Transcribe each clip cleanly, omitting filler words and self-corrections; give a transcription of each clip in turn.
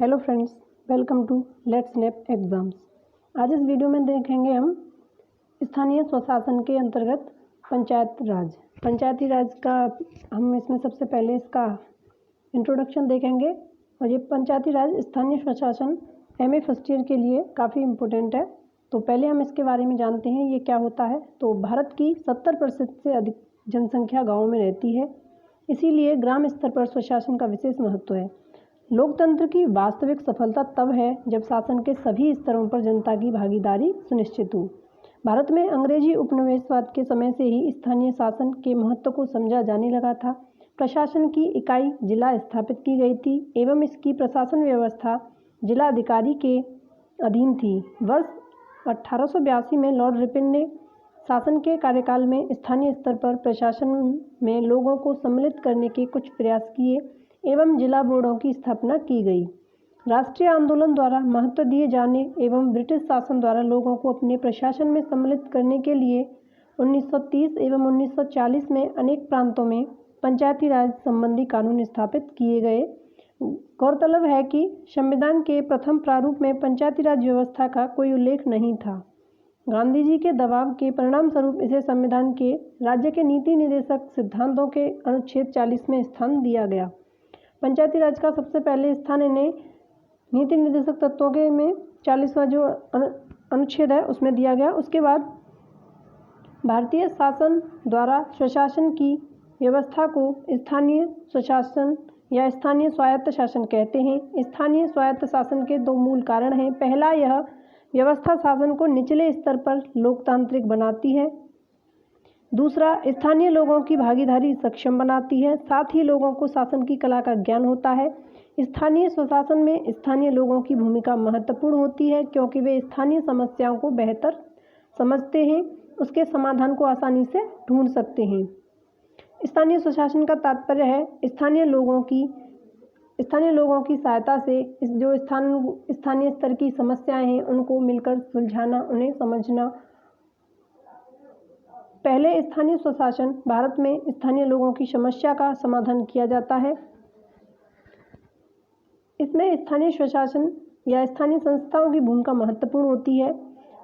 Hello friends, welcome to let's nap exams. आज इस video में देखेंगे हम स्थानीय स्वशासन के अंतर्गत पंचायती राज का हम इसमें सबसे पहले इसका इंट्रोडक्शन देखेंगे। और ये पंचायती राज स्थानीय स्वशासन एमए फर्स्ट ईयर के लिए काफ़ी इम्पोर्टेंट है। तो पहले हम इसके बारे में जानते हैं ये क्या होता है। तो भारत की 70% से अधिक जनसंख्या गाँव में रहती है, इसीलिए ग्राम स्तर पर स्वशासन का विशेष महत्व है। लोकतंत्र की वास्तविक सफलता तब है जब शासन के सभी स्तरों पर जनता की भागीदारी सुनिश्चित हो। भारत में अंग्रेजी उपनिवेशवाद के समय से ही स्थानीय शासन के महत्व को समझा जाने लगा था। प्रशासन की इकाई जिला स्थापित की गई थी एवं इसकी प्रशासन व्यवस्था जिला अधिकारी के अधीन थी। वर्ष 1882 में लॉर्ड रिपन ने शासन के कार्यकाल में स्थानीय स्तर पर प्रशासन में लोगों को सम्मिलित करने के कुछ प्रयास किए एवं जिला बोर्डों की स्थापना की गई। राष्ट्रीय आंदोलन द्वारा महत्व दिए जाने एवं ब्रिटिश शासन द्वारा लोगों को अपने प्रशासन में सम्मिलित करने के लिए 1930 एवं 1940 में अनेक प्रांतों में पंचायती राज संबंधी कानून स्थापित किए गए। गौरतलब है कि संविधान के प्रथम प्रारूप में पंचायती राज व्यवस्था का कोई उल्लेख नहीं था। गांधी जी के दबाव के परिणाम स्वरूप इसे संविधान के राज्य के नीति निर्देशक सिद्धांतों के अनुच्छेद 40 में स्थान दिया गया। पंचायती राज का सबसे पहले स्थान इन्हें नीति निर्देशक तत्वों के में 40वां जो अनुच्छेद है उसमें दिया गया। उसके बाद भारतीय शासन द्वारा स्वशासन की व्यवस्था को स्थानीय स्वशासन या स्थानीय स्वायत्त शासन कहते हैं। स्थानीय स्वायत्त शासन के दो मूल कारण हैं। पहला, यह व्यवस्था शासन को निचले स्तर पर लोकतांत्रिक बनाती है। दूसरा, स्थानीय लोगों की भागीदारी सक्षम बनाती है। साथ ही लोगों को शासन की कला का ज्ञान होता है। स्थानीय स्वशासन में स्थानीय लोगों की भूमिका महत्वपूर्ण होती है क्योंकि वे स्थानीय समस्याओं को बेहतर समझते हैं, उसके समाधान को आसानी से ढूंढ सकते हैं। स्थानीय स्वशासन का तात्पर्य है स्थानीय लोगों की सहायता से जो स्थानीय स्तर की समस्याएं हैं उनको मिलकर सुलझाना, उन्हें समझना। पहले स्थानीय स्वशासन भारत में स्थानीय लोगों की समस्या का समाधान किया जाता है। इसमें स्थानीय स्वशासन या स्थानीय संस्थाओं की भूमिका महत्वपूर्ण होती है।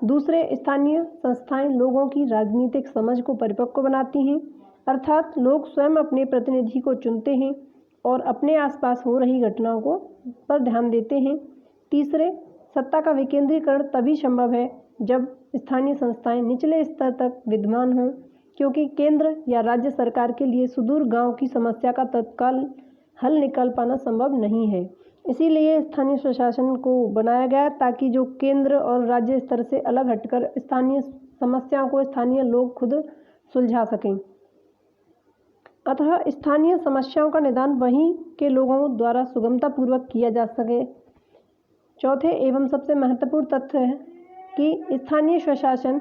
दूसरे, स्थानीय संस्थाएं लोगों की राजनीतिक समझ को परिपक्व बनाती हैं, अर्थात लोग स्वयं अपने प्रतिनिधि को चुनते हैं और अपने आसपास हो रही घटनाओं को पर ध्यान देते हैं। तीसरे, सत्ता का विकेंद्रीकरण तभी संभव है जब स्थानीय संस्थाएं निचले स्तर तक विद्यमान हों, क्योंकि केंद्र या राज्य सरकार के लिए सुदूर गांव की समस्या का तत्काल हल निकाल पाना संभव नहीं है। इसीलिए स्थानीय स्वशासन को बनाया गया ताकि जो केंद्र और राज्य स्तर से अलग हटकर स्थानीय समस्याओं को स्थानीय लोग खुद सुलझा सकें। अतः स्थानीय समस्याओं का निदान वहीं के लोगों द्वारा सुगमतापूर्वक किया जा सके। चौथे एवं सबसे महत्वपूर्ण तथ्य है कि स्थानीय स्वशासन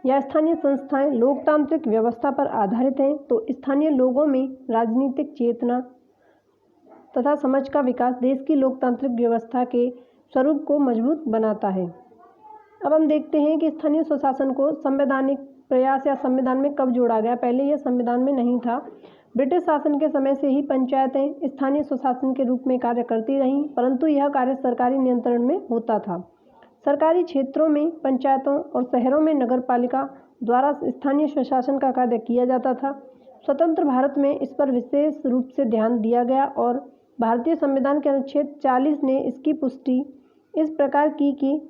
या स्थानीय संस्थाएं लोकतांत्रिक व्यवस्था पर आधारित हैं, तो स्थानीय लोगों में राजनीतिक चेतना तथा समझ का विकास देश की लोकतांत्रिक व्यवस्था के स्वरूप को मजबूत बनाता है। अब हम देखते हैं कि स्थानीय स्वशासन को संवैधानिक प्रयास या संविधान में कब जोड़ा गया। पहले यह संविधान में नहीं था। ब्रिटिश शासन के समय से ही पंचायतें स्थानीय स्वशासन के रूप में कार्य करती रहीं, परंतु यह कार्य सरकारी नियंत्रण में होता था। सरकारी क्षेत्रों में पंचायतों और शहरों में नगरपालिका द्वारा स्थानीय स्वशासन का कार्य किया जाता था। स्वतंत्र भारत में इस पर विशेष रूप से ध्यान दिया गया और भारतीय संविधान के अनुच्छेद 40 ने इसकी पुष्टि इस प्रकार की कि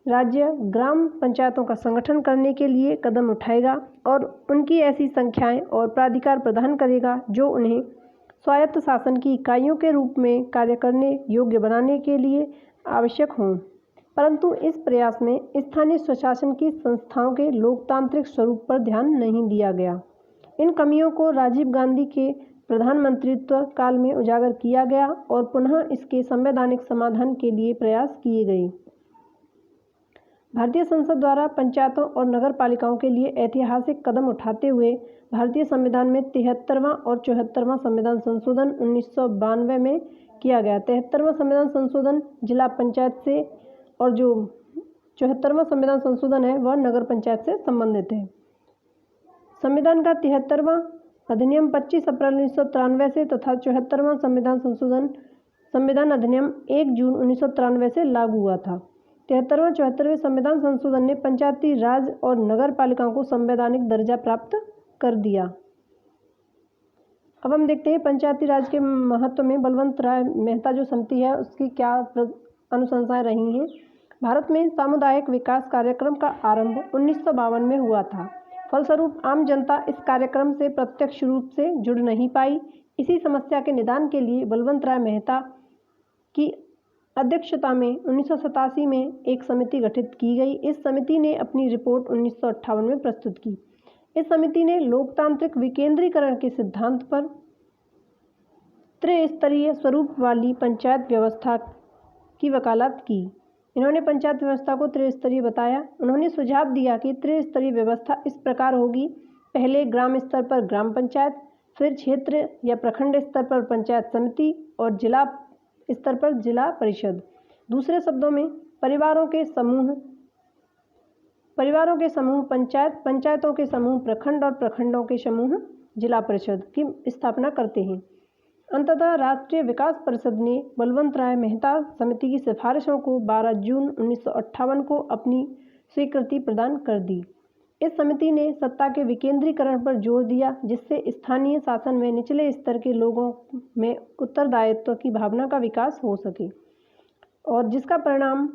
राज्य ग्राम पंचायतों का संगठन करने के लिए कदम उठाएगा और उनकी ऐसी संख्याएं और प्राधिकार प्रदान करेगा जो उन्हें स्वायत्त शासन की इकाइयों के रूप में कार्य करने योग्य बनाने के लिए आवश्यक हों। परंतु इस प्रयास में स्थानीय स्वशासन की संस्थाओं के लोकतांत्रिक स्वरूप पर ध्यान नहीं दिया गया। इन कमियों को राजीव गांधी के प्रधानमंत्रित्व काल में उजागर किया गया और पुनः इसके संवैधानिक समाधान के लिए प्रयास किए गए। भारतीय संसद द्वारा पंचायतों और नगर पालिकाओं के लिए ऐतिहासिक कदम उठाते हुए भारतीय संविधान में 73वां और 74वां संविधान संशोधन 1992 में किया गया। 73वां संविधान संशोधन जिला पंचायत से और जो 74वां संविधान संशोधन है वह नगर पंचायत से संबंधित है। संविधान का 73वां अधिनियम 25 अप्रैल 1993 से तथा 74वां संविधान संशोधन संविधान अधिनियम 1 जून 1993 से लागू हुआ था। 73वें संविधान संशोधन ने पंचायती राज और नगर पालिकाओं को संवैधानिक दर्जा प्राप्त कर दिया। अब हम देखते हैं पंचायती राज के महत्व में बलवंत राय मेहता जो समिति है उसकी क्या अनुशंसाएं रही हैं। भारत में सामुदायिक विकास कार्यक्रम का आरंभ 1952 में हुआ था। फलस्वरूप आम जनता इस कार्यक्रम से प्रत्यक्ष रूप से जुड़ नहीं पाई। इसी समस्या के निदान के लिए बलवंत राय मेहता की अध्यक्षता में 1987 में एक समिति गठित की गई। इस समिति ने अपनी रिपोर्ट 1958 में प्रस्तुत की। इस समिति ने लोकतांत्रिक विकेंद्रीकरण के सिद्धांत पर त्रिस्तरीय स्वरूप वाली पंचायत व्यवस्था की वकालत की। इन्होंने पंचायत व्यवस्था को त्रिस्तरीय बताया। उन्होंने सुझाव दिया कि त्रिस्तरीय व्यवस्था इस प्रकार होगी: पहले ग्राम स्तर पर ग्राम पंचायत, फिर क्षेत्र या प्रखंड स्तर पर पंचायत समिति और जिला स्तर पर जिला परिषद। दूसरे शब्दों में परिवारों के समूह पंचायत, पंचायतों के समूह प्रखंड और प्रखंडों के समूह जिला परिषद की स्थापना करते हैं। अंततः राष्ट्रीय विकास परिषद ने बलवंत राय मेहता समिति की सिफारिशों को 12 जून 1958 को अपनी स्वीकृति प्रदान कर दी। इस समिति ने सत्ता के विकेंद्रीकरण पर जोर दिया, जिससे स्थानीय शासन में निचले स्तर के लोगों में उत्तरदायित्व की भावना का विकास हो सके और जिसका परिणाम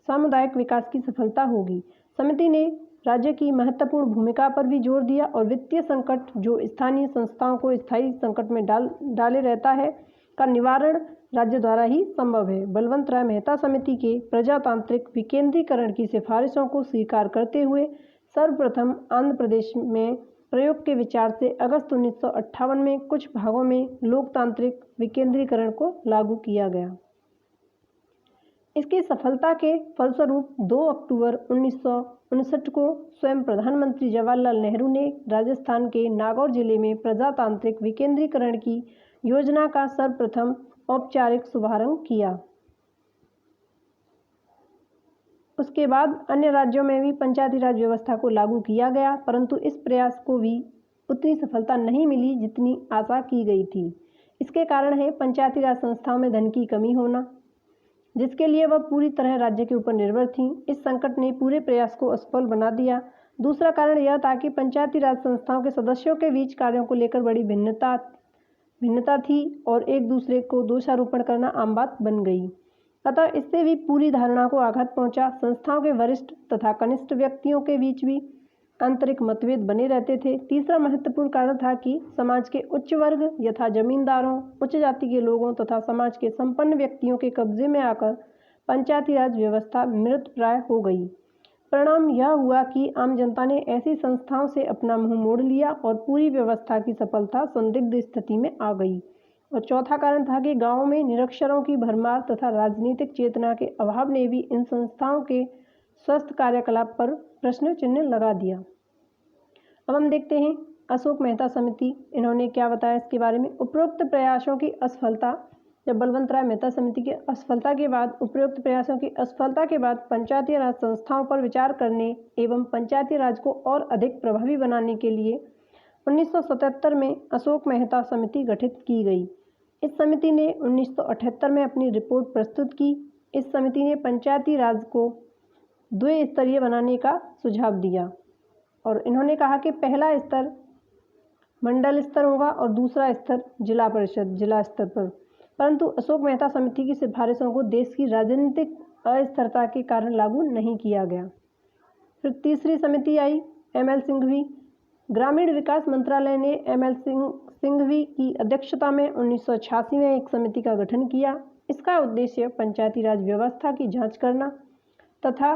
सामुदायिक विकास की सफलता होगी। समिति ने राज्य की महत्वपूर्ण भूमिका पर भी जोर दिया और वित्तीय संकट जो स्थानीय संस्थाओं को स्थायी संकट में डाले रहता है का निवारण राज्य द्वारा ही संभव है। बलवंत राय मेहता समिति के प्रजातांत्रिक विकेंद्रीकरण की सिफारिशों को स्वीकार करते हुए सर्वप्रथम आंध्र प्रदेश में प्रयोग के विचार से अगस्त 1958 में कुछ भागों में लोकतांत्रिक विकेंद्रीकरण को लागू किया गया। इसकी सफलता के फलस्वरूप 2 अक्टूबर 1959 को स्वयं प्रधानमंत्री जवाहरलाल नेहरू ने राजस्थान के नागौर जिले में प्रजातांत्रिक विकेंद्रीकरण की योजना का सर्वप्रथम औपचारिक शुभारंभ किया। उसके बाद अन्य राज्यों में भी पंचायती राज व्यवस्था को लागू किया गया, परंतु इस प्रयास को भी उतनी सफलता नहीं मिली जितनी आशा की गई थी। इसके कारण है पंचायती राज संस्थाओं में धन की कमी होना, जिसके लिए वह पूरी तरह राज्य के ऊपर निर्भर थीं। इस संकट ने पूरे प्रयास को असफल बना दिया। दूसरा कारण यह था कि पंचायती राज संस्थाओं के सदस्यों के बीच कार्यों को लेकर बड़ी भिन्नता थी और एक दूसरे को दोषारोपण करना आम बात बन गई। अतः इससे भी पूरी धारणा को आघात पहुंचा। संस्थाओं के वरिष्ठ तथा कनिष्ठ व्यक्तियों के बीच भी आंतरिक मतभेद बने रहते थे। तीसरा महत्वपूर्ण कारण था कि समाज के उच्च वर्ग यथा जमींदारों, उच्च जाति के लोगों तथा समाज के संपन्न व्यक्तियों के कब्जे में आकर पंचायती राज व्यवस्था मृतप्राय हो गई। परिणाम यह हुआ कि आम जनता ने ऐसी संस्थाओं से अपना मुंह मोड़ लिया और पूरी व्यवस्था की सफलता संदिग्ध स्थिति में आ गई। और चौथा कारण था कि गांवों में निरक्षरों की भरमार तथा राजनीतिक चेतना के अभाव ने भी इन संस्थाओं के स्वस्थ कार्यकलाप पर प्रश्न चिन्ह लगा दिया। अब हम देखते हैं अशोक मेहता समिति, इन्होंने क्या बताया इसके बारे में। उपरोक्त प्रयासों की असफलता, जब बलवंत राय मेहता समिति की असफलता के बाद उपरोक्त प्रयासों की असफलता के बाद पंचायती राज संस्थाओं पर विचार करने एवं पंचायती राज को और अधिक प्रभावी बनाने के लिए 1977 में अशोक मेहता समिति गठित की गई। इस समिति ने 1978 में अपनी रिपोर्ट प्रस्तुत की। इस समिति ने पंचायती राज को द्विस्तरीय बनाने का सुझाव दिया और इन्होंने कहा कि पहला स्तर मंडल स्तर होगा और दूसरा स्तर जिला परिषद जिला स्तर पर। परंतु अशोक मेहता समिति की सिफारिशों को देश की राजनीतिक अस्थिरता के कारण लागू नहीं किया गया। फिर तीसरी समिति आई एमएल सिंघवी। ग्रामीण विकास मंत्रालय ने एमएल सिंघवी की अध्यक्षता में 1986 में एक समिति का गठन किया। इसका उद्देश्य पंचायती राज व्यवस्था की जांच करना तथा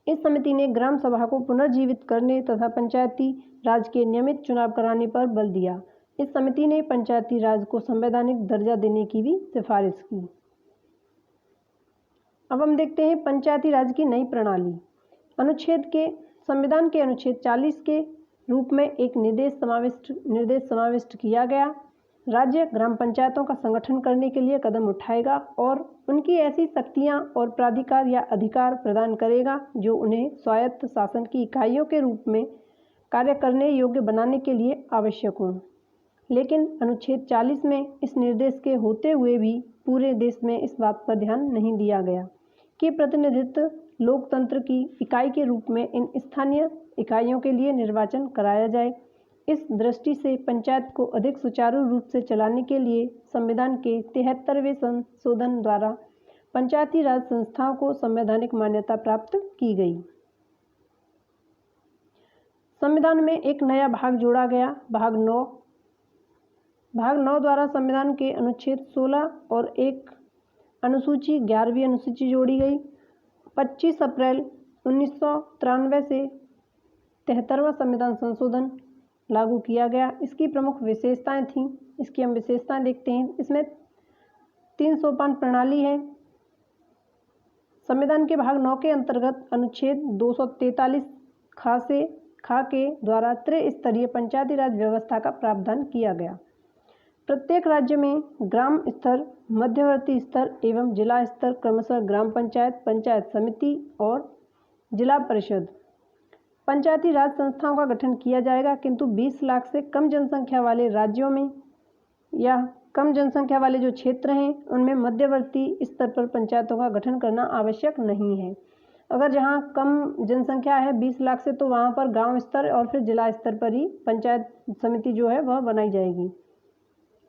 इस समिति ने ग्राम सभा को पुनर्जीवित करने तथा पंचायती राज के नियमित चुनाव कराने पर बल दिया। इस समिति ने पंचायती राज को संवैधानिक दर्जा देने की भी सिफारिश की। अब हम देखते हैं पंचायती राज की नई प्रणाली। संविधान के अनुच्छेद 40 के रूप में एक निर्देश समाविष्ट किया गया। राज्य ग्राम पंचायतों का संगठन करने के लिए कदम उठाएगा और उनकी ऐसी शक्तियां और प्राधिकार या अधिकार प्रदान करेगा जो उन्हें स्वायत्त शासन की इकाइयों के रूप में कार्य करने योग्य बनाने के लिए आवश्यक हों। लेकिन अनुच्छेद 40 में इस निर्देश के होते हुए भी पूरे देश में इस बात पर ध्यान नहीं दिया गया कि प्रतिनिधित्व लोकतंत्र की इकाई के रूप में इन स्थानीय इकाइयों के लिए निर्वाचन कराया जाए। इस दृष्टि से पंचायत को अधिक सुचारू रूप से चलाने के लिए संविधान के 73वें संशोधन द्वारा पंचायती राज संस्थाओं को संवैधानिक मान्यता प्राप्त की गई। संविधान में एक नया भाग जोड़ा गया, भाग 9। भाग 9 द्वारा संविधान के अनुच्छेद 16 और एक अनुसूची 11वीं अनुसूची जोड़ी गई। 25 अप्रैल 1993 से 73वां संविधान संशोधन लागू किया गया। इसकी प्रमुख विशेषताएं थीं, इसकी हम विशेषताएं देखते हैं। इसमें 3 सोपान प्रणाली है। संविधान के भाग 9 के अंतर्गत अनुच्छेद 243 खा के द्वारा त्रिस्तरीय पंचायती राज व्यवस्था का प्रावधान किया गया। प्रत्येक राज्य में ग्राम स्तर, मध्यवर्ती स्तर एवं जिला स्तर क्रमशः ग्राम पंचायत, पंचायत समिति और जिला परिषद पंचायती राज संस्थाओं का गठन किया जाएगा, किंतु 20 लाख से कम जनसंख्या वाले राज्यों में या कम जनसंख्या वाले जो क्षेत्र हैं उनमें मध्यवर्ती स्तर पर पंचायतों का गठन करना आवश्यक नहीं है। अगर जहां कम जनसंख्या है 20 लाख से, तो वहां पर गांव स्तर और फिर जिला स्तर पर ही पंचायत समिति जो है वह बनाई जाएगी।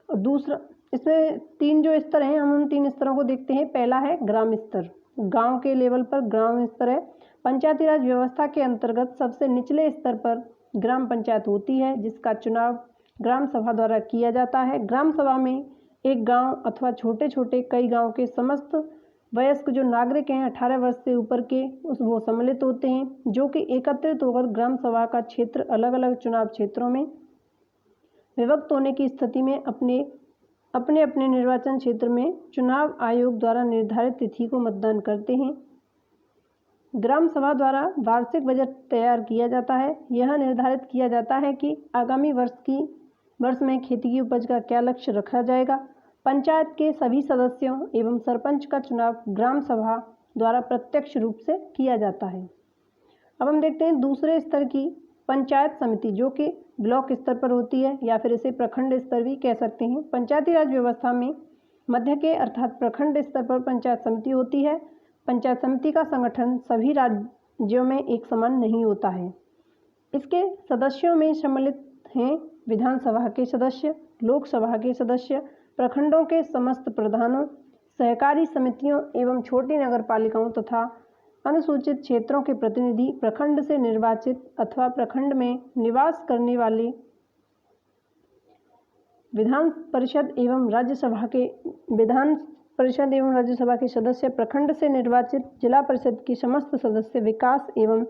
और दूसरा, इसमें 3 जो स्तर हैं, हम उन 3 स्तरों को देखते हैं। पहला है ग्राम स्तर, गांव के लेवल पर ग्राम स्तर है। पंचायती राज व्यवस्था के अंतर्गत सबसे निचले स्तर पर ग्राम पंचायत होती है, जिसका चुनाव ग्राम सभा द्वारा किया जाता है। ग्राम सभा में एक गांव अथवा छोटे छोटे कई गांव के समस्त वयस्क जो नागरिक हैं 18 वर्ष से ऊपर के वो सम्मिलित होते हैं, जो कि एकत्रित होकर ग्राम सभा का क्षेत्र अलग अलग चुनाव क्षेत्रों में विभक्त होने की स्थिति में अपने अपने निर्वाचन क्षेत्र में चुनाव आयोग द्वारा निर्धारित तिथि को मतदान करते हैं। ग्राम सभा द्वारा वार्षिक बजट तैयार किया जाता है। यह निर्धारित किया जाता है कि आगामी वर्ष में खेती की उपज का क्या लक्ष्य रखा जाएगा। पंचायत के सभी सदस्यों एवं सरपंच का चुनाव ग्राम सभा द्वारा प्रत्यक्ष रूप से किया जाता है। अब हम देखते हैं दूसरे स्तर की पंचायत समिति, जो कि ब्लॉक स्तर पर होती है या फिर इसे प्रखंड स्तर भी कह सकते हैं। पंचायती राज व्यवस्था में मध्य के अर्थात प्रखंड स्तर पर पंचायत समिति होती है। पंचायत समिति का संगठन सभी राज्यों में एक समान नहीं होता है। इसके सदस्यों में सम्मिलित हैं विधानसभा के सदस्य, लोकसभा के सदस्य, प्रखंडों के समस्त प्रधानों, सहकारी समितियों एवं छोटी नगर पालिकाओं तथा अनुसूचित क्षेत्रों के प्रतिनिधि, प्रखंड से निर्वाचित अथवा प्रखंड में निवास करने वाले विधान परिषद एवं राज्यसभा के सदस्य, प्रखंड से निर्वाचित जिला परिषद की समस्त सदस्य, विकास एवं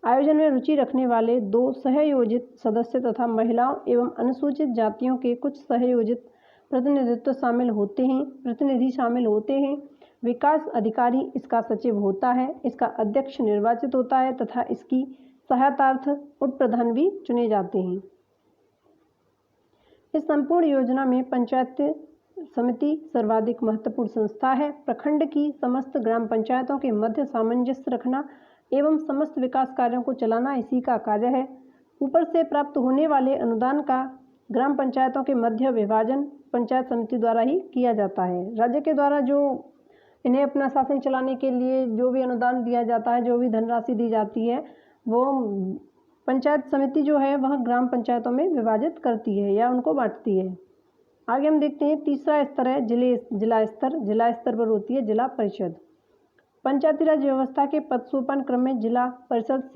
आयोजन में रुचि रखने वाले 2 सहयोजित सदस्य तथा महिलाओं एवं अनुसूचित जातियों के कुछ सहयोजित प्रतिनिधि शामिल होते हैं। विकास अधिकारी इसका सचिव होता है। इसका अध्यक्ष निर्वाचित होता है तथा इसकी सहायतार्थ उप प्रधान भी चुने जाते हैं। इस संपूर्ण योजना में पंचायत समिति सर्वाधिक महत्वपूर्ण संस्था है। प्रखंड की समस्त ग्राम पंचायतों के मध्य सामंजस्य रखना एवं समस्त विकास कार्यों को चलाना इसी का कार्य है। ऊपर से प्राप्त होने वाले अनुदान का ग्राम पंचायतों के मध्य विभाजन पंचायत समिति द्वारा ही किया जाता है। राज्य के द्वारा जो इन्हें अपना शासन चलाने के लिए जो भी अनुदान दिया जाता है, जो भी धनराशि दी जाती है, वो पंचायत समिति जो है वह ग्राम पंचायतों में विभाजित करती है या उनको बांटती है। आगे हम देखते हैं तीसरा स्तर है जिला स्तर। जिला स्तर पर होती है जिला परिषद। पंचायती राज व्यवस्था के पद सोपान क्रम में जिला परिषद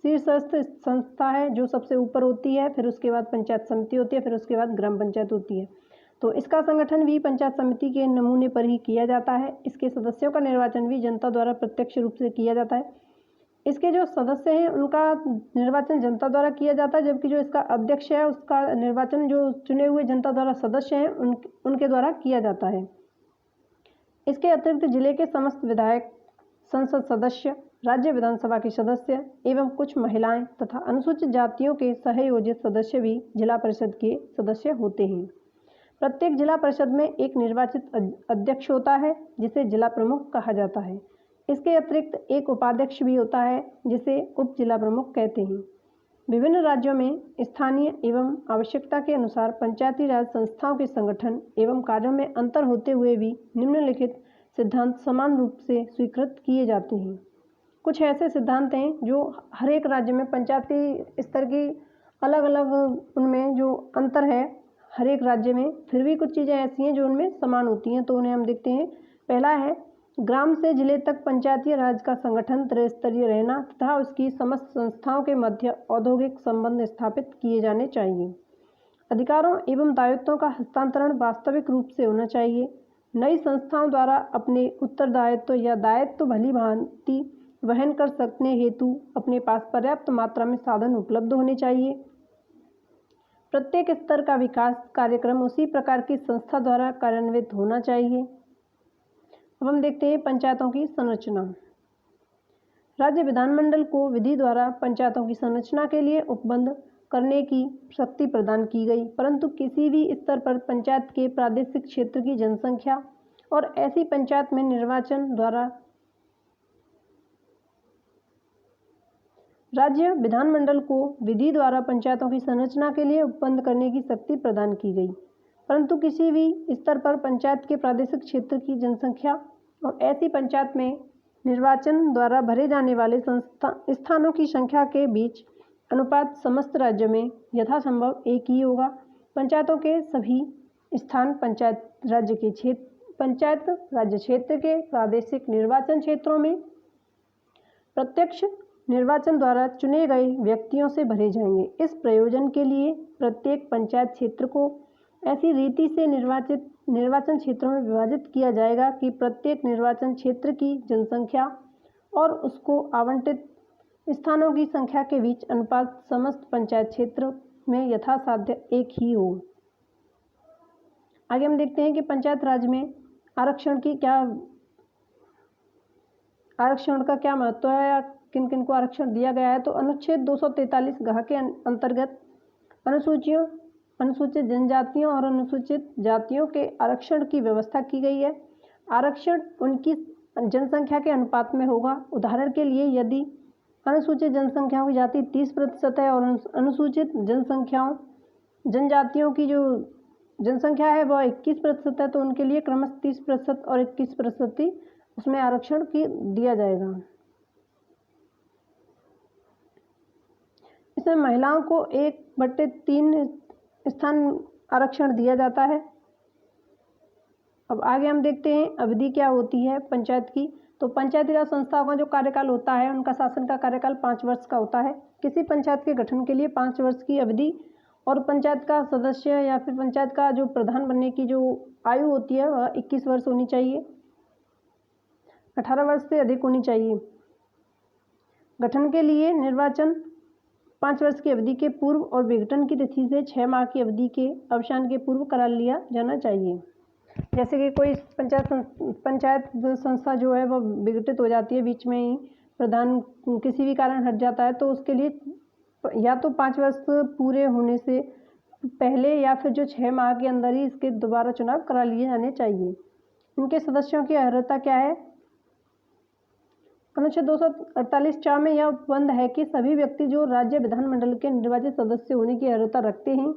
शीर्षस्थ संस्था है, जो सबसे ऊपर होती है। फिर उसके बाद पंचायत समिति होती है, फिर उसके बाद ग्राम पंचायत होती है। तो इसका संगठन भी पंचायत समिति के नमूने पर ही किया जाता है। इसके सदस्यों का निर्वाचन भी जनता द्वारा प्रत्यक्ष रूप से किया जाता है। इसके जो सदस्य हैं उनका निर्वाचन जनता द्वारा किया जाता है, जबकि जो इसका अध्यक्ष है उसका निर्वाचन जो चुने हुए जनता द्वारा सदस्य हैं उनके द्वारा किया जाता है। इसके अतिरिक्त जिले के समस्त विधायक, संसद सदस्य, राज्य विधानसभा के सदस्य एवं कुछ महिलाएं तथा अनुसूचित जातियों के सहयोजित सदस्य भी जिला परिषद के सदस्य होते हैं। प्रत्येक जिला परिषद में एक निर्वाचित अध्यक्ष होता है, जिसे जिला प्रमुख कहा जाता है। इसके अतिरिक्त एक उपाध्यक्ष भी होता है, जिसे उप जिला प्रमुख कहते हैं। विभिन्न राज्यों में स्थानीय एवं आवश्यकता के अनुसार पंचायती राज संस्थाओं के संगठन एवं कार्यों में अंतर होते हुए भी निम्नलिखित सिद्धांत समान रूप से स्वीकृत किए जाते हैं। कुछ ऐसे सिद्धांत हैं जो हर एक राज्य में पंचायती स्तर की अलग अलग उनमें जो अंतर है हर एक राज्य में, फिर भी कुछ चीज़ें ऐसी हैं जो उनमें समान होती हैं, तो उन्हें हम देखते हैं। पहला है, ग्राम से जिले तक पंचायती राज का संगठन त्रिस्तरीय रहना तथा उसकी समस्त संस्थाओं के मध्य औद्योगिक संबंध स्थापित किए जाने चाहिए। अधिकारों एवं दायित्वों का हस्तांतरण वास्तविक रूप से होना चाहिए। नई संस्थाओं द्वारा अपने उत्तरदायित्व या दायित्व भली भांति वहन कर सकने हेतु अपने पास पर्याप्त मात्रा में साधन उपलब्ध होने चाहिए। प्रत्येक स्तर का विकास कार्यक्रम उसी प्रकार की संस्था द्वारा कार्यान्वित होना चाहिए। अब हम देखते हैं पंचायतों की संरचना। राज्य विधानमंडल को विधि द्वारा पंचायतों की संरचना के लिए उपबंध करने की शक्ति प्रदान की गई, परंतु किसी भी स्तर पर पंचायत के प्रादेशिक क्षेत्र की जनसंख्या और ऐसी पंचायत में निर्वाचन द्वारा राज्य विधानमंडल को विधि द्वारा पंचायतों की संरचना के लिए उपबंध करने की शक्ति प्रदान की गई, परंतु किसी भी स्तर पर पंचायत के प्रादेशिक क्षेत्र की जनसंख्या और ऐसी पंचायत में निर्वाचन द्वारा भरे जाने वाले स्थानों की संख्या के बीच अनुपात समस्त राज्यों में यथासंभव एक ही होगा। पंचायतों के सभी स्थान पंचायत राज्य क्षेत्र के प्रादेशिक निर्वाचन क्षेत्रों में प्रत्यक्ष निर्वाचन द्वारा चुने गए व्यक्तियों से भरे जाएंगे। इस प्रयोजन के लिए प्रत्येक पंचायत क्षेत्र को ऐसी रीति से निर्वाचन क्षेत्रों में विभाजित किया जाएगा कि प्रत्येक निर्वाचन क्षेत्र की जनसंख्या और उसको आवंटित स्थानों की संख्या के बीच अनुपात समस्त पंचायत क्षेत्र में यथासाध्य एक ही हो। आगे हम देखते हैं कि पंचायत राज में आरक्षण का क्या महत्व है या किन किन को आरक्षण दिया गया है। तो अनुच्छेद 243 ग के अंतर्गत अनुसूचित जनजातियों और अनुसूचित जातियों के आरक्षण की व्यवस्था की गई है। आरक्षण उनकी जनसंख्या के अनुपात में होगा। उदाहरण के लिए यदि अनुसूचित जनसंख्याओं की जाति 30% है और अनुसूचित जनजातियों की जो जनसंख्या है वह 21% है, तो उनके लिए क्रमशः 30% और 21% उसमें आरक्षण की दिया जाएगा। इसमें महिलाओं को 1/3 स्थान आरक्षण दिया जाता है। अब आगे हम देखते हैं अवधि क्या होती है पंचायत की। तो पंचायती राज संस्थाओं का जो कार्यकाल होता है उनका शासन का कार्यकाल 5 वर्ष का होता है। किसी पंचायत के गठन के लिए 5 वर्ष की अवधि और पंचायत का सदस्य या फिर पंचायत का जो प्रधान बनने की जो आयु होती है वह 21 वर्ष होनी चाहिए, 18 वर्ष से अधिक होनी चाहिए। गठन के लिए निर्वाचन 5 वर्ष की अवधि के पूर्व और विघटन की तिथि से 6 माह की अवधि के अवसान के पूर्व करा लिया जाना चाहिए। जैसे कि कोई पंचायत संस्था जो है वह विघटित हो जाती है, बीच में ही प्रधान किसी भी कारण हट जाता है, तो उसके लिए या तो 5 वर्ष पूरे होने से पहले या फिर जो 6 माह के अंदर ही इसके दोबारा चुनाव करा लिए जाने चाहिए। इनके सदस्यों की अर्हता क्या है। अनुच्छेद 248 में यह उपबंध है कि सभी व्यक्ति जो राज्य विधानमंडल के निर्वाचित सदस्य होने की अर्हता रखते हैं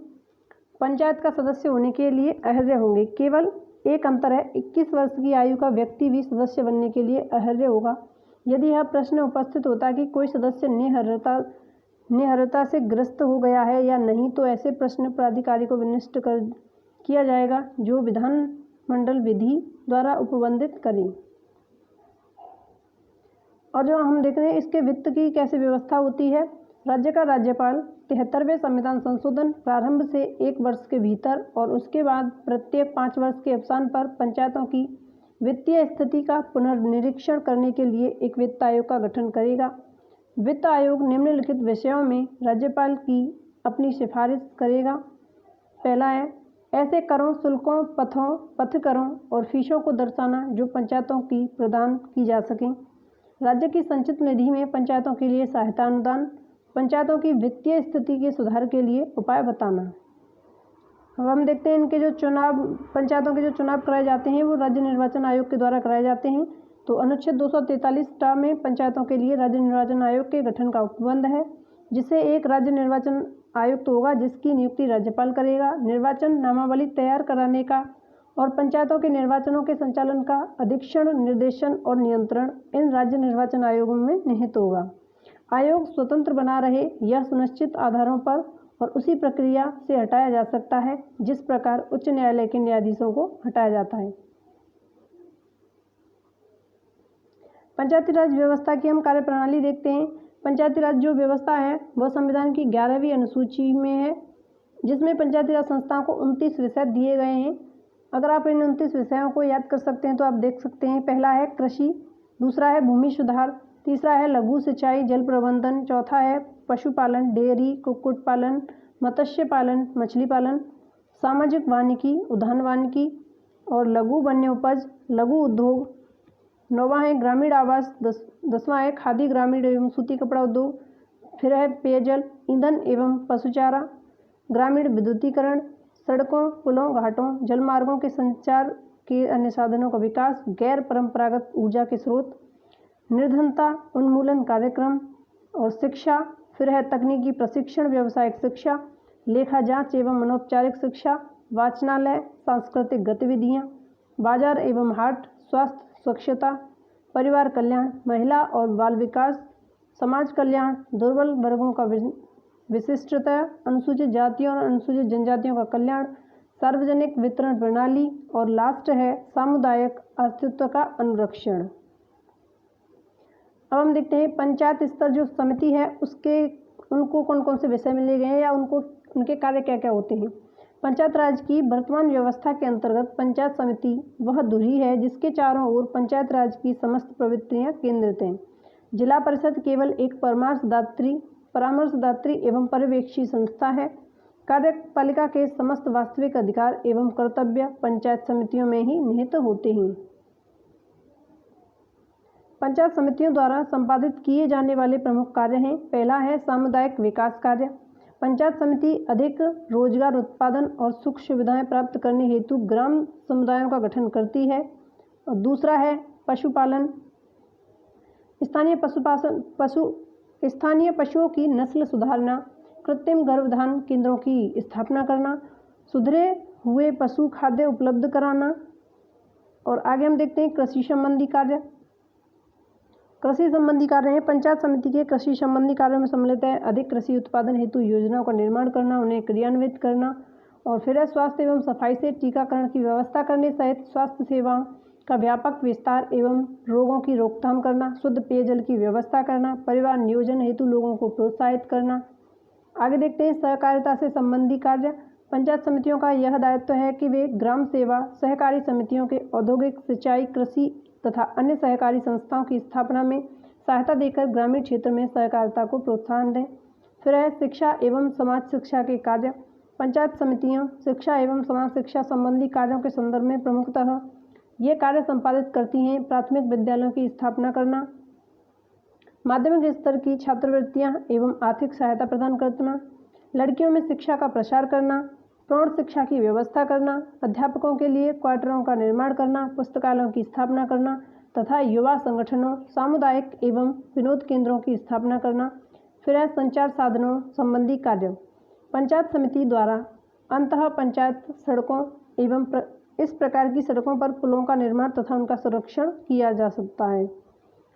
पंचायत का सदस्य होने के लिए अहर्य होंगे। केवल एक अंतर है, 21 वर्ष की आयु का व्यक्ति भी सदस्य बनने के लिए अहर्य होगा। यदि यह प्रश्न उपस्थित होता है कि कोई सदस्य निहर्यता से ग्रस्त हो गया है या नहीं, तो ऐसे प्रश्न प्राधिकारी को विनिष्ट किया जाएगा जो विधानमंडल विधि द्वारा उपबंधित करें। और जो हम देख रहे हैं इसके वित्त की कैसे व्यवस्था होती है। राज्य का राज्यपाल 73वें संविधान संशोधन प्रारंभ से 1 वर्ष के भीतर और उसके बाद प्रत्येक 5 वर्ष के अवसान पर पंचायतों की वित्तीय स्थिति का पुनर्निरीक्षण करने के लिए एक वित्त आयोग का गठन करेगा। वित्त आयोग निम्नलिखित विषयों में राज्यपाल की अपनी सिफारिश करेगा। पहला है, ऐसे करों, शुल्कों, पथकरों और फीसों को दर्शाना जो पंचायतों की प्रदान की जा सकें। राज्य की संचित निधि में पंचायतों के लिए सहायता अनुदान। पंचायतों की वित्तीय स्थिति के सुधार के लिए उपाय बताना। अब हम देखते हैं इनके जो पंचायतों के जो चुनाव कराए जाते हैं वो राज्य निर्वाचन आयोग के द्वारा कराए जाते हैं। तो अनुच्छेद 243 में पंचायतों के लिए राज्य निर्वाचन आयोग के गठन का उपबंध है। जिसे एक राज्य निर्वाचन आयुक्त होगा जिसकी नियुक्ति राज्यपाल करेगा। निर्वाचन नामावली तैयार कराने का और पंचायतों के निर्वाचनों के संचालन का अधीक्षण, निर्देशन और नियंत्रण इन राज्य निर्वाचन आयोगों में निहित होगा। आयोग स्वतंत्र बना रहे यह सुनिश्चित आधारों पर और उसी प्रक्रिया से हटाया जा सकता है जिस प्रकार उच्च न्यायालय के न्यायाधीशों को हटाया जाता है। पंचायती राज व्यवस्था की हम कार्यप्रणाली देखते हैं। पंचायती राज जो व्यवस्था है वह संविधान की 11वीं अनुसूची में है, जिसमें पंचायती राज संस्थाओं को 29 विषय दिए गए हैं। अगर आप इन 29 विषयों को याद कर सकते हैं तो आप देख सकते हैं, पहला है कृषि, दूसरा है भूमि सुधार, तीसरा है लघु सिंचाई जल प्रबंधन, चौथा है पशुपालन, डेयरी, कुक्कुट पालन, मत्स्य पालन, मछली पालन, सामाजिक वानिकी, उद्यान वानिकी और लघु वन्य उपज, लघु उद्योग, नौवां है ग्रामीण आवास, 10वां है खादी ग्रामीण एवं सूती कपड़ा उद्योग, फिर है पेयजल, ईंधन एवं पशुचारा, ग्रामीण विद्युतीकरण, सड़कों, पुलों, घाटों, जलमार्गों के संचार के अन्य साधनों का विकास, गैर परंपरागत ऊर्जा के स्रोत, निर्धनता उन्मूलन कार्यक्रम और शिक्षा, फिर है तकनीकी प्रशिक्षण, व्यावसायिक शिक्षा, लेखा जांच एवं अनौपचारिक शिक्षा, वाचनालय, सांस्कृतिक गतिविधियां, बाजार एवं हाट, स्वास्थ्य, स्वच्छता, परिवार कल्याण, महिला और बाल विकास, समाज कल्याण, दुर्बल वर्गों का विशिष्टता, अनुसूचित जातियों और अनुसूचित जनजातियों का कल्याण, सार्वजनिक वितरण प्रणाली और लास्ट है सामुदायिक अस्तित्व का अनुरक्षण। अब हम देखते हैं पंचायत स्तर जो समिति है उनको कौन कौन से विषय मिले गए हैं या उनके कार्य क्या क्या होते हैं। पंचायत राज की वर्तमान व्यवस्था के अंतर्गत पंचायत समिति वह धुरी है जिसके चारों ओर पंचायत राज की समस्त प्रवृत्तियां केंद्रित हैं। जिला परिषद केवल एक परामर्शदात्री एवं पर्यवेक्षी संस्था है। कार्यपालिका के समस्त वास्तविक अधिकार एवं कर्तव्य पंचायत समितियों में ही निहित होते हैं। पंचायत समितियों द्वारा संपादित किए जाने वाले प्रमुख कार्य हैं। पहला है सामुदायिक विकास कार्य। पंचायत समिति अधिक रोजगार उत्पादन और सुख सुविधाएं प्राप्त करने हेतु ग्राम समुदायों का गठन करती है। और दूसरा है पशुपालन। स्थानीय पशुओं की नस्ल सुधारना, कृत्रिम गर्भधान केंद्रों की स्थापना करना, सुधरे हुए पशु खाद्य उपलब्ध कराना। और आगे हम देखते हैं कृषि संबंधी कार्य। कृषि संबंधी कार्य हैं पंचायत समिति के कृषि संबंधी कार्यों में सम्मिलित है अधिक कृषि उत्पादन हेतु योजनाओं का निर्माण करना, उन्हें क्रियान्वित करना। और फिर है स्वास्थ्य एवं सफाई से टीकाकरण की व्यवस्था करने सहित स्वास्थ्य सेवाओं का व्यापक विस्तार एवं रोगों की रोकथाम करना, शुद्ध पेयजल की व्यवस्था करना, परिवार नियोजन हेतु लोगों को प्रोत्साहित करना। आगे देखते हैं सहकारिता से संबंधी कार्य। पंचायत समितियों का यह दायित्व है कि वे ग्राम सेवा सहकारी समितियों के औद्योगिक, सिंचाई, कृषि तथा अन्य सहकारी संस्थाओं की स्थापना में सहायता देकर ग्रामीण क्षेत्र में सहकारिता को प्रोत्साहन दें। फिर है शिक्षा एवं समाज शिक्षा के कार्य। पंचायत समितियां शिक्षा एवं समाज शिक्षा संबंधी कार्यों के संदर्भ में प्रमुखतः ये कार्य संपादित करती हैं। प्राथमिक विद्यालयों की स्थापना करना, माध्यमिक स्तर की छात्रवृत्तियां एवं आर्थिक सहायता प्रदान करना, लड़कियों में शिक्षा का प्रसार करना, प्रौढ़ शिक्षा की व्यवस्था करना, अध्यापकों के लिए क्वार्टरों का निर्माण करना, पुस्तकालयों की स्थापना करना तथा युवा संगठनों, सामुदायिक एवं विनोद केंद्रों की स्थापना करना। फिर है संचार साधनों संबंधी कार्य। पंचायत समिति द्वारा अंतः पंचायत सड़कों एवं इस प्रकार की सड़कों पर पुलों का निर्माण तथा उनका संरक्षण किया जा सकता है।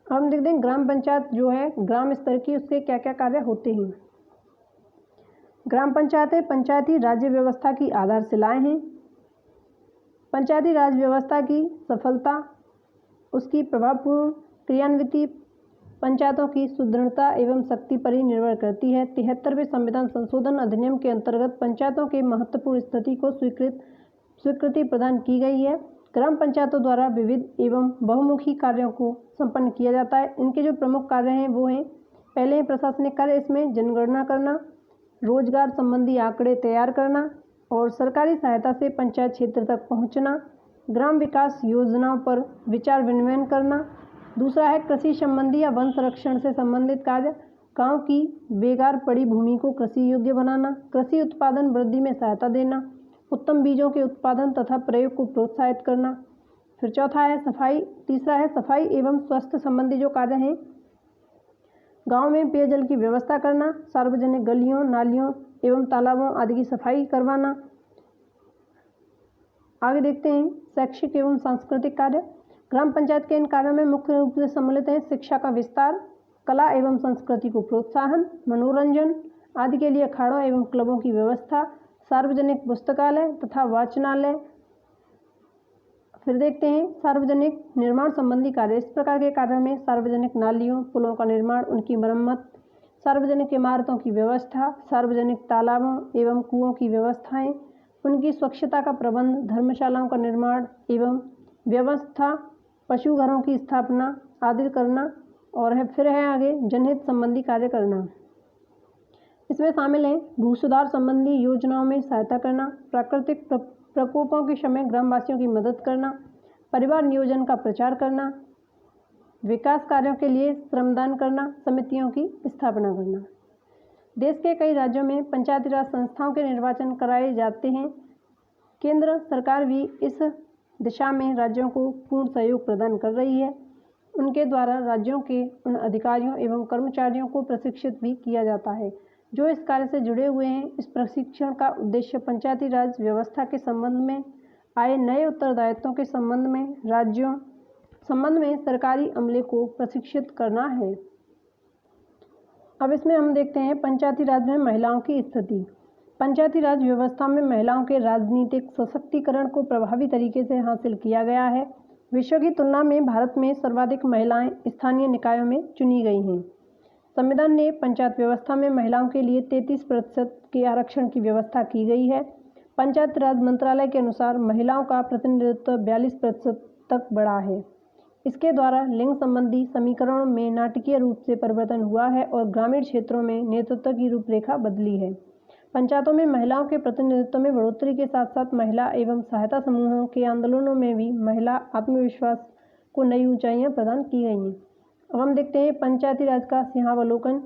हम देखते हैं ग्राम पंचायत जो है ग्राम स्तर की, उसके क्या क्या कार्य होते हैं। ग्राम पंचायतें पंचायती राज्य व्यवस्था की आधारशिलाएं हैं। पंचायती राज व्यवस्था की सफलता, उसकी प्रभावपूर्ण क्रियान्विति पंचायतों की सुदृढ़ता एवं शक्ति पर ही निर्भर करती है। 73वें संविधान संशोधन अधिनियम के अंतर्गत पंचायतों के महत्वपूर्ण स्थिति को स्वीकृति प्रदान की गई है। ग्राम पंचायतों द्वारा विविध एवं बहुमुखी कार्यों को संपन्न किया जाता है। इनके जो प्रमुख कार्य हैं वो हैं, पहले प्रशासनिक कार्य, इसमें जनगणना करना, रोजगार संबंधी आंकड़े तैयार करना और सरकारी सहायता से पंचायत क्षेत्र तक पहुंचना, ग्राम विकास योजनाओं पर विचार विनिमय करना। दूसरा है कृषि संबंधी या वन संरक्षण से संबंधित कार्य, गांव की बेकार पड़ी भूमि को कृषि योग्य बनाना, कृषि उत्पादन वृद्धि में सहायता देना, उत्तम बीजों के उत्पादन तथा प्रयोग को प्रोत्साहित करना। फिर चौथा है सफाई, तीसरा है सफाई एवं स्वास्थ्य संबंधी जो कार्य हैं, गांव में पेयजल की व्यवस्था करना, सार्वजनिक गलियों, नालियों एवं तालाबों आदि की सफाई करवाना। आगे देखते हैं शैक्षिक एवं सांस्कृतिक कार्य। ग्राम पंचायत के इन कार्यों में मुख्य रूप से सम्मिलित हैं शिक्षा का विस्तार, कला एवं संस्कृति को प्रोत्साहन, मनोरंजन आदि के लिए अखाड़ों एवं क्लबों की व्यवस्था, सार्वजनिक पुस्तकालय तथा वाचनालय। फिर देखते हैं सार्वजनिक निर्माण संबंधी कार्य। इस प्रकार के कार्यों में सार्वजनिक नालियों, पुलों का निर्माण, उनकी मरम्मत, सार्वजनिक इमारतों की व्यवस्था, सार्वजनिक तालाबों एवं कुओं की व्यवस्थाएं, उनकी स्वच्छता का प्रबंध, धर्मशालाओं का निर्माण एवं व्यवस्था, पशु घरों की स्थापना आदि करना। और फिर है आगे जनहित संबंधी कार्य करना। इसमें शामिल हैं भू सुधार संबंधी योजनाओं में सहायता करना, प्राकृतिक प्रकोपों के समय ग्रामवासियों की मदद करना, परिवार नियोजन का प्रचार करना, विकास कार्यों के लिए श्रमदान करना, समितियों की स्थापना करना। देश के कई राज्यों में पंचायती राज संस्थाओं के निर्वाचन कराए जाते हैं। केंद्र सरकार भी इस दिशा में राज्यों को पूर्ण सहयोग प्रदान कर रही है। उनके द्वारा राज्यों के उन अधिकारियों एवं कर्मचारियों को प्रशिक्षित भी किया जाता है जो इस कार्य से जुड़े हुए हैं। इस प्रशिक्षण का उद्देश्य पंचायती राज व्यवस्था के संबंध में आए नए उत्तरदायित्वों के संबंध में सरकारी अमले को प्रशिक्षित करना है। अब इसमें हम देखते हैं पंचायती राज में महिलाओं की स्थिति। पंचायती राज व्यवस्था में महिलाओं के राजनीतिक सशक्तिकरण को प्रभावी तरीके से हासिल किया गया है। विश्व की तुलना में भारत में सर्वाधिक महिलाएं स्थानीय निकायों में चुनी गई हैं। संविधान ने पंचायत व्यवस्था में महिलाओं के लिए 33% के आरक्षण की व्यवस्था की गई है। पंचायत राज मंत्रालय के अनुसार महिलाओं का प्रतिनिधित्व 42% तक बढ़ा है। इसके द्वारा लिंग संबंधी समीकरणों में नाटकीय रूप से परिवर्तन हुआ है और ग्रामीण क्षेत्रों में नेतृत्व की रूपरेखा बदली है। पंचायतों में महिलाओं के प्रतिनिधित्व में बढ़ोतरी के साथ साथ महिला एवं सहायता समूहों के आंदोलनों में भी महिला आत्मविश्वास को नई ऊंचाइयां प्रदान की गई हैं। अब हम देखते हैं पंचायती राज का सिंहावलोकन।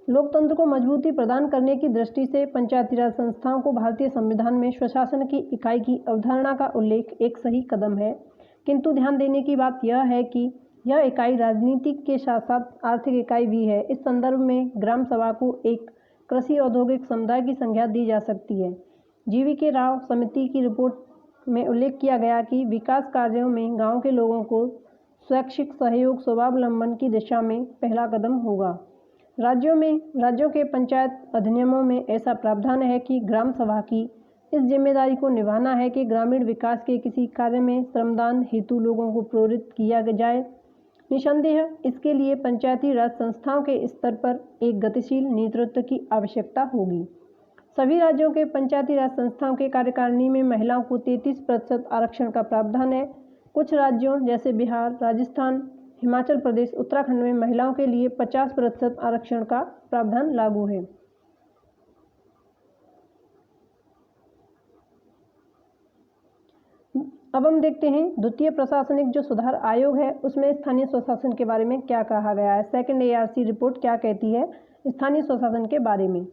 लोकतंत्र को मजबूती प्रदान करने की दृष्टि से पंचायती राज संस्थाओं को भारतीय संविधान में स्वशासन की इकाई की अवधारणा का उल्लेख एक सही कदम है, किंतु ध्यान देने की बात यह है कि यह इकाई राजनीतिक के साथ साथ आर्थिक इकाई भी है। इस संदर्भ में ग्राम सभा को एक कृषि औद्योगिक समुदाय की संज्ञा दी जा सकती है। जीवीके राव समिति की रिपोर्ट में उल्लेख किया गया कि विकास कार्यों में गांव के लोगों को स्वैच्छिक सहयोग स्वावलंबन की दिशा में पहला कदम होगा। राज्यों के पंचायत अधिनियमों में ऐसा प्रावधान है कि ग्राम सभा की इस जिम्मेदारी को निभाना है कि ग्रामीण विकास के किसी कार्य में श्रमदान हेतु लोगों को प्रेरित किया जाए। निसंदेह इसके लिए पंचायती राज संस्थाओं के स्तर पर एक गतिशील नेतृत्व की आवश्यकता होगी। सभी राज्यों के पंचायती राज संस्थाओं के कार्यकारिणी में महिलाओं को 33% आरक्षण का प्रावधान है। कुछ राज्यों जैसे बिहार, राजस्थान, हिमाचल प्रदेश, उत्तराखंड में महिलाओं के लिए 50% आरक्षण का प्रावधान लागू है। अब हम देखते हैं द्वितीय प्रशासनिक जो सुधार आयोग है उसमें स्थानीय स्वशासन के बारे में क्या कहा गया है। सेकंड ARC रिपोर्ट क्या कहती है स्थानीय स्वशासन के बारे में।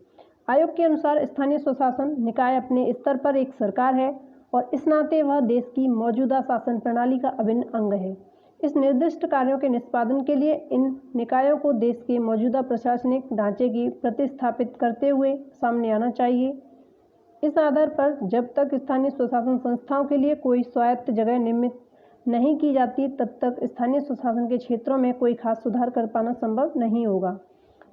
आयोग के अनुसार स्थानीय स्वशासन निकाय अपने स्तर पर एक सरकार है और इस नाते वह देश की मौजूदा शासन प्रणाली का अभिन्न अंग है। इस निर्दिष्ट कार्यों के निष्पादन के लिए इन निकायों को देश के मौजूदा प्रशासनिक ढांचे की प्रतिस्थापित करते हुए सामने आना चाहिए। इस आधार पर जब तक स्थानीय स्वशासन संस्थाओं के लिए कोई स्वायत्त जगह निर्मित नहीं की जाती तब तक स्थानीय स्वशासन के क्षेत्रों में कोई खास सुधार कर पाना संभव नहीं होगा।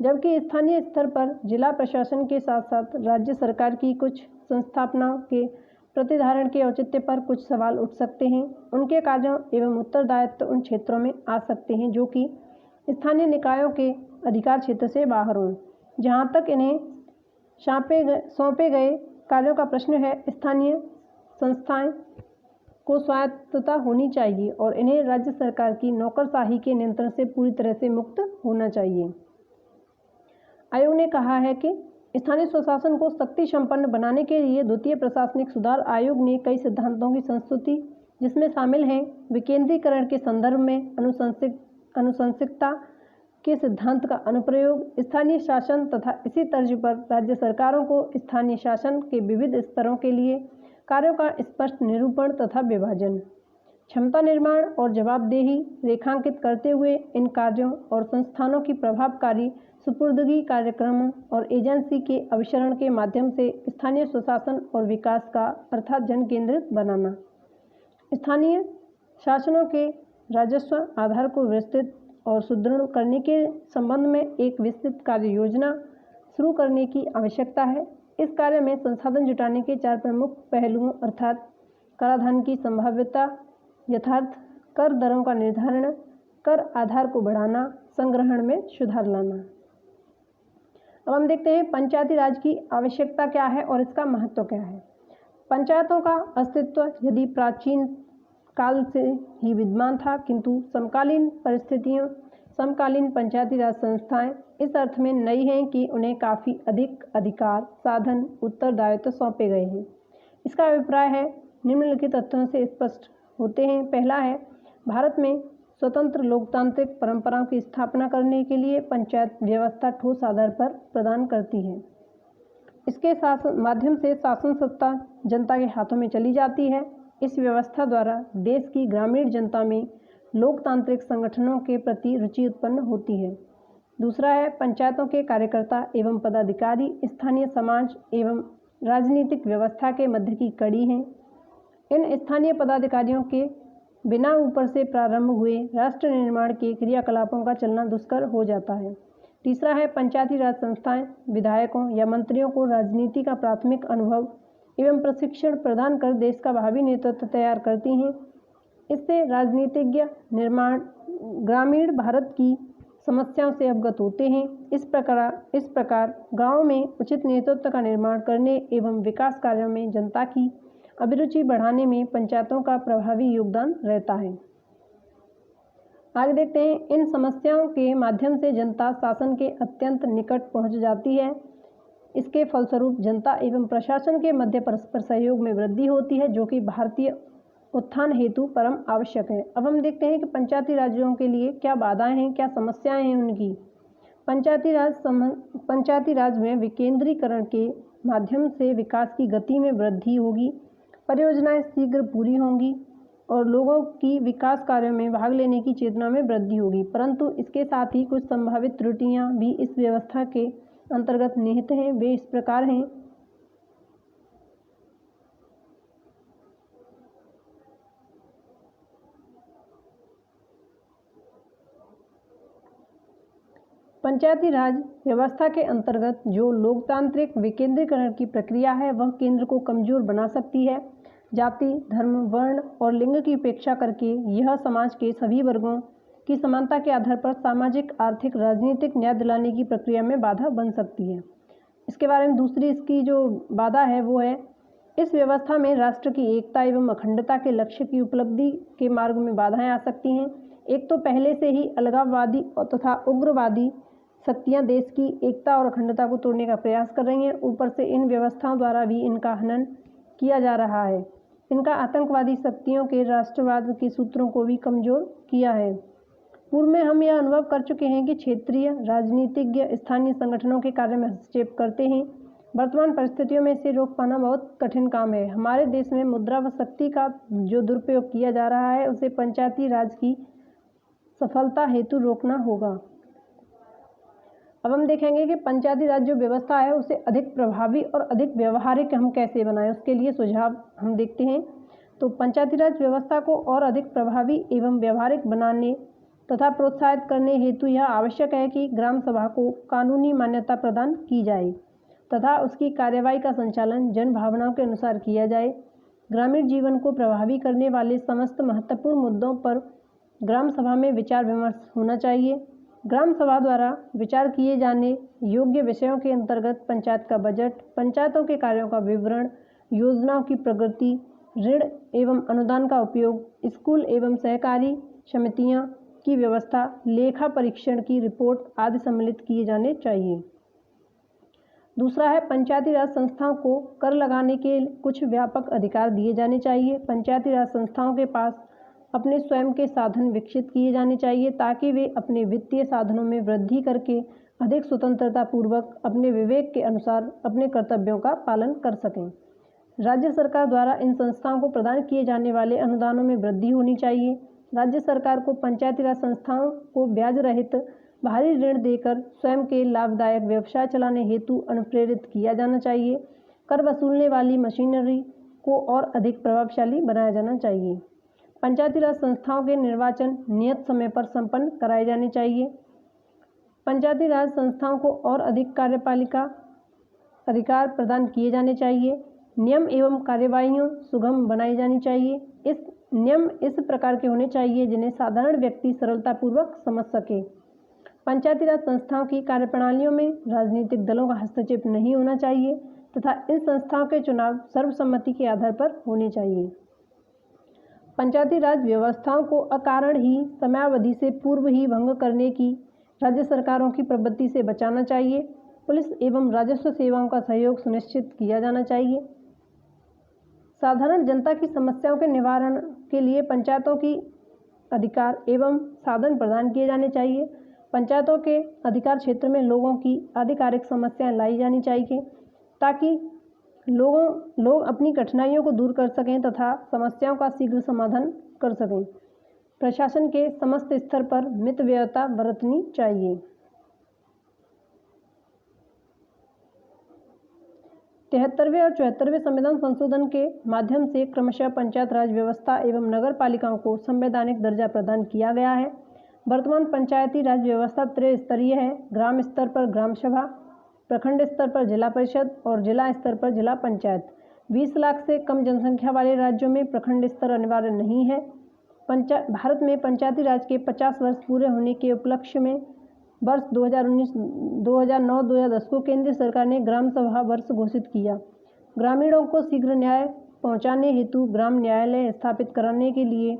जबकि स्थानीय स्तर पर जिला प्रशासन के साथ साथ राज्य सरकार की कुछ संस्थापनाओं के प्रतिधारण के औचित्य पर कुछ सवाल उठ सकते हैं। उनके कार्यों एवं उत्तरदायित्व उन क्षेत्रों में आ सकते हैं जो कि स्थानीय निकायों के अधिकार क्षेत्र से बाहर हों। जहाँ तक इन्हें सौंपे गए कार्यों का प्रश्न है, स्थानीय संस्थाएं को स्वायत्तता होनी चाहिए और इन्हें राज्य सरकार की नौकरशाही के नियंत्रण से पूरी तरह से मुक्त होना चाहिए। आयोग ने कहा है कि स्थानीय स्वशासन को शक्ति संपन्न बनाने के लिए द्वितीय प्रशासनिक सुधार आयोग ने कई सिद्धांतों की संस्तुति, जिसमें शामिल हैं विकेंद्रीकरण के संदर्भ में अनुशंसिकता के सिद्धांत का अनुप्रयोग, स्थानीय शासन तथा इसी तर्ज पर राज्य सरकारों को स्थानीय शासन के विविध स्तरों के लिए कार्यों का स्पष्ट निरूपण तथा विभाजन। क्षमता निर्माण और जवाबदेही रेखांकित करते हुए इन कार्यों और संस्थानों की प्रभावकारी सुपुर्दगी कार्यक्रमों और एजेंसी के अभिसरण के माध्यम से स्थानीय स्वशासन और विकास का अर्थात जन केंद्रित बनाना। स्थानीय शासनों के राजस्व आधार को विस्तृत और सुदृढ़ करने के संबंध में एक विस्तृत कार्य योजना शुरू करने की आवश्यकता है। इस कार्य में संसाधन जुटाने के 4 प्रमुख पहलुओं अर्थात कराधान की संभाव्यता, यथार्थ कर दरों का निर्धारण, कर आधार को बढ़ाना, संग्रहण में सुधार लाना। अब हम देखते हैं पंचायती राज की आवश्यकता क्या है और इसका महत्व क्या है। पंचायतों का अस्तित्व यदि प्राचीन काल से ही विद्यमान था, किंतु समकालीन पंचायती राज संस्थाएं इस अर्थ में नई हैं कि उन्हें काफ़ी अधिक अधिकार, साधन, उत्तरदायित्व सौंपे गए हैं। इसका अभिप्राय है निम्नलिखित तथ्यों से स्पष्ट होते हैं। पहला है, भारत में स्वतंत्र लोकतांत्रिक परंपराओं की स्थापना करने के लिए पंचायत व्यवस्था ठोस आधार पर प्रदान करती है। इसके माध्यम से शासन सत्ता जनता के हाथों में चली जाती है। इस व्यवस्था द्वारा देश की ग्रामीण जनता में लोकतांत्रिक संगठनों के प्रति रुचि उत्पन्न होती है। दूसरा है, पंचायतों के कार्यकर्ता एवं पदाधिकारी स्थानीय समाज एवं राजनीतिक व्यवस्था के मध्य की कड़ी हैं। इन स्थानीय पदाधिकारियों के बिना ऊपर से प्रारंभ हुए राष्ट्र निर्माण के क्रियाकलापों का चलना दुष्कर हो जाता है। तीसरा है, पंचायती राज संस्थाएं विधायकों या मंत्रियों को राजनीति का प्राथमिक अनुभव एवं प्रशिक्षण प्रदान कर देश का भावी नेतृत्व तैयार करती हैं। इससे राजनीतिज्ञ ग्रामीण भारत की समस्याओं से अवगत होते हैं। इस प्रकार गाँव में उचित नेतृत्व का निर्माण करने एवं विकास कार्यों में जनता की अभिरुचि बढ़ाने में पंचायतों का प्रभावी योगदान रहता है। आगे देखते हैं, इन समस्याओं के माध्यम से जनता शासन के अत्यंत निकट पहुंच जाती है। इसके फलस्वरूप जनता एवं प्रशासन के मध्य परस्पर सहयोग में वृद्धि होती है, जो कि भारतीय उत्थान हेतु परम आवश्यक है। अब हम देखते हैं कि पंचायती राज्यों के लिए क्या बाधाएं हैं, क्या समस्याएं हैं उनकी। पंचायती राज में विकेंद्रीकरण के माध्यम से विकास की गति में वृद्धि होगी, परियोजनाएं शीघ्र पूरी होंगी और लोगों की विकास कार्यों में भाग लेने की चेतना में वृद्धि होगी। परंतु इसके साथ ही कुछ संभावित त्रुटियां भी इस व्यवस्था के अंतर्गत निहित हैं। वे इस प्रकार हैं। पंचायती राज व्यवस्था के अंतर्गत जो लोकतांत्रिक विकेंद्रीकरण की प्रक्रिया है, वह केंद्र को कमजोर बना सकती है। जाति, धर्म, वर्ण और लिंग की उपेक्षा करके यह समाज के सभी वर्गों की समानता के आधार पर सामाजिक, आर्थिक, राजनीतिक न्याय दिलाने की प्रक्रिया में बाधा बन सकती है। इसके बारे में दूसरी इसकी जो बाधा है वो है, इस व्यवस्था में राष्ट्र की एकता एवं अखंडता के लक्ष्य की उपलब्धि के मार्ग में बाधाएं आ सकती हैं। एक तो पहले से ही अलगाववादी तथा उग्रवादी शक्तियां देश की एकता और अखंडता को तोड़ने का प्रयास कर रही हैं। ऊपर से इन व्यवस्थाओं द्वारा भी इनका हनन किया जा रहा है। इनका आतंकवादी शक्तियों के राष्ट्रवाद के सूत्रों को भी कमजोर किया है। पूर्व में हम यह अनुभव कर चुके हैं कि क्षेत्रीय राजनीतिज्ञ स्थानीय संगठनों के कार्य में हस्तक्षेप करते हैं। वर्तमान परिस्थितियों में इसे रोक पाना बहुत कठिन काम है। हमारे देश में मुद्रा व शक्ति का जो दुरुपयोग किया जा रहा है, उसे पंचायती राज की सफलता हेतु रोकना होगा। अब हम देखेंगे कि पंचायती राज जो व्यवस्था है उसे अधिक प्रभावी और अधिक व्यवहारिक हम कैसे बनाएं। उसके लिए सुझाव हम देखते हैं। तो पंचायती राज व्यवस्था को और अधिक प्रभावी एवं व्यवहारिक बनाने तथा प्रोत्साहित करने हेतु यह आवश्यक है कि ग्राम सभा को कानूनी मान्यता प्रदान की जाए तथा उसकी कार्यवाही का संचालन जन भावनाओं के अनुसार किया जाए। ग्रामीण जीवन को प्रभावी करने वाले समस्त महत्वपूर्ण मुद्दों पर ग्राम सभा में विचार विमर्श होना चाहिए। ग्राम सभा द्वारा विचार किए जाने योग्य विषयों के अंतर्गत पंचायत का बजट, पंचायतों के कार्यों का विवरण, योजनाओं की प्रगति, ऋण एवं अनुदान का उपयोग, स्कूल एवं सहकारी समितियां की व्यवस्था, लेखा परीक्षण की रिपोर्ट आदि सम्मिलित किए जाने चाहिए। दूसरा है, पंचायती राज संस्थाओं को कर लगाने के कुछ व्यापक अधिकार दिए जाने चाहिए। पंचायती राज संस्थाओं के पास अपने स्वयं के साधन विकसित किए जाने चाहिए ताकि वे अपने वित्तीय साधनों में वृद्धि करके अधिक स्वतंत्रता पूर्वक अपने विवेक के अनुसार अपने कर्तव्यों का पालन कर सकें। राज्य सरकार द्वारा इन संस्थाओं को प्रदान किए जाने वाले अनुदानों में वृद्धि होनी चाहिए। राज्य सरकार को पंचायती राज संस्थाओं को ब्याज रहित बाहरी ऋण देकर स्वयं के लाभदायक व्यवसाय चलाने हेतु अनुप्रेरित किया जाना चाहिए। कर वसूलने वाली मशीनरी को और अधिक प्रभावशाली बनाया जाना चाहिए। पंचायती राज संस्थाओं के निर्वाचन नियत समय पर संपन्न कराए जाने चाहिए। पंचायती राज संस्थाओं को और अधिक कार्यपालिका अधिकार प्रदान किए जाने चाहिए। नियम एवं कार्यवाहियाँ सुगम बनाई जानी चाहिए। इस नियम इस प्रकार के होने चाहिए जिन्हें साधारण व्यक्ति सरलतापूर्वक समझ सके। पंचायती राज संस्थाओं की कार्यप्रणालियों में राजनीतिक दलों का हस्तक्षेप नहीं होना चाहिए तथा इन संस्थाओं के चुनाव सर्वसम्मति के आधार पर होने चाहिए। पंचायती राज व्यवस्थाओं को अकारण ही समयावधि से पूर्व ही भंग करने की राज्य सरकारों की प्रवृत्ति से बचाना चाहिए। पुलिस एवं राजस्व सेवाओं का सहयोग सुनिश्चित किया जाना चाहिए। साधारण जनता की समस्याओं के निवारण के लिए पंचायतों की अधिकार एवं साधन प्रदान किए जाने चाहिए। पंचायतों के अधिकार क्षेत्र में लोगों की आधिकारिक समस्याएं लाई जानी चाहिए ताकि लोग अपनी कठिनाइयों को दूर कर सकें तथा समस्याओं का शीघ्र समाधान कर सकें। प्रशासन के समस्त स्तर पर मितव्ययता बरतनी चाहिए। 73वें और 74वें संविधान संशोधन के माध्यम से क्रमशः पंचायत राज व्यवस्था एवं नगर पालिकाओं को संवैधानिक दर्जा प्रदान किया गया है। वर्तमान पंचायती राज व्यवस्था त्रिस्तरीय है। ग्राम स्तर पर ग्राम सभा, प्रखंड स्तर पर जिला परिषद और जिला स्तर पर जिला पंचायत। 20 लाख से कम जनसंख्या वाले राज्यों में प्रखंड स्तर अनिवार्य नहीं है। भारत में पंचायती राज के 50 वर्ष पूरे होने के उपलक्ष्य में वर्ष 2009-2010 को केंद्र सरकार ने ग्राम सभा वर्ष घोषित किया। ग्रामीणों को शीघ्र न्याय पहुंचाने हेतु ग्राम न्यायालय स्थापित कराने के लिए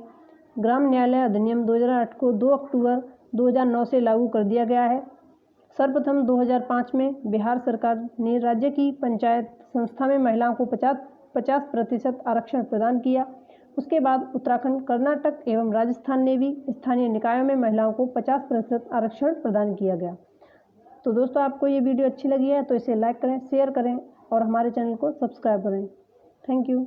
ग्राम न्यायालय अधिनियम 2008 को 2 अक्टूबर 2009 से लागू कर दिया गया है। सर्वप्रथम 2005 में बिहार सरकार ने राज्य की पंचायत संस्था में महिलाओं को 50% आरक्षण प्रदान किया। उसके बाद उत्तराखंड, कर्नाटक एवं राजस्थान ने भी स्थानीय निकायों में महिलाओं को 50% आरक्षण प्रदान किया गया। तो दोस्तों, आपको ये वीडियो अच्छी लगी है तो इसे लाइक करें, शेयर करें और हमारे चैनल को सब्सक्राइब करें। Thank you.